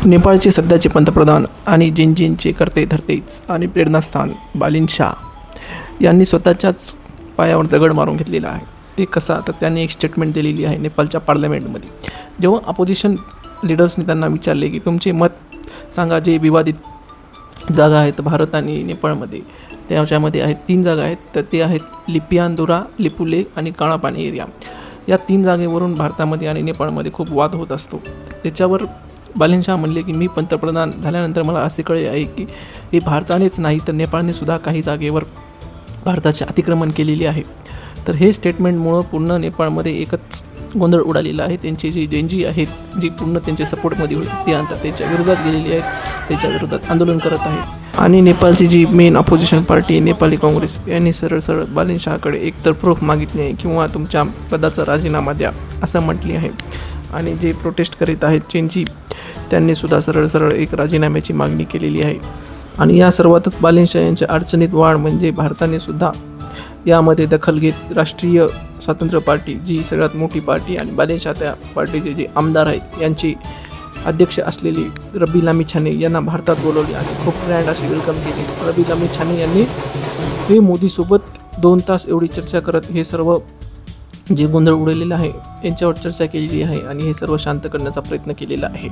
नेपाळचे सध्याचे पंतप्रधान आणि जिनचे करते धरतेच आणि प्रेरणास्थान बालिन शाह यांनी स्वतःच्याच पायावर दगड मारून घेतलेला आहे. ते कसा, तर त्यांनी एक स्टेटमेंट दिलेली आहे नेपाळच्या पार्लमेंटमध्ये. जेव्हा अपोजिशन लीडर्सने त्यांना विचारले की तुमचे मत सांगा, जे विवादित जागा आहेत भारत आणि नेपाळमध्ये, त्याच्यामध्ये आहेत 3 जागा आहेत. तर ते आहेत लिपियानदुरा, लिपुले आणि काळापाणी एरिया. या 3 जागेवरून भारतामध्ये आणि नेपाळमध्ये खूप वाद होत असतो. त्याच्यावर बालिन शाह म्हणले की मी पंतप्रधान झाल्यानंतर मला असे कळले आहे की हे भारतानेच नाही तर नेपाळने सुद्धा काही जागेवर भारताचे अतिक्रमण केलेले आहे. तर हे स्टेटमेंटमुळं पूर्ण नेपाळमध्ये एकच गोंधळ उडालेला आहे. त्यांचे जे जेनजी आहेत, जी पूर्ण त्यांच्या सपोर्टमध्ये होते, ते आता त्यांच्या विरोधात गेलेली आहेत, त्याच्या विरोधात आंदोलन करत आहेत. आणि नेपाळची जी main opposition party Nepali Congress यांनी सरळ बालिन शाहकडे एकतर प्रूफ मागितले आहे किंवा तुमच्या पदाचा राजीनामा द्या असं म्हटले आहे. आणि जे प्रोटेस्ट करीत आहेत चीनची, त्यांनी सुद्धा सरळ एक राजीनाम्याची मागणी केलेली आहे. आणि या सर्वातच बालिन शाह यांच्या अडचणीत वाढ म्हणजे भारताने सुद्धा यामध्ये दखल घेत राष्ट्रीय स्वातंत्र्य पार्टी, जी सगळ्यात मोठी पार्टी आणि बालिन शाह त्या पार्टीचे जे आमदार आहेत यांची अध्यक्ष असलेली रबी लामिछाने यांना भारतात बोलवले आणि खूप ग्रँड अशी वेलकम केली. रबी लामिछाने यांनी हे मोदीसोबत 2 तास एवढी चर्चा करत हे सर्व जे गोंधळ उडलेलं आहे यांच्यावर चर्चा केलेली आहे आणि हे सर्व शांत करण्याचा प्रयत्न केलेला आहे.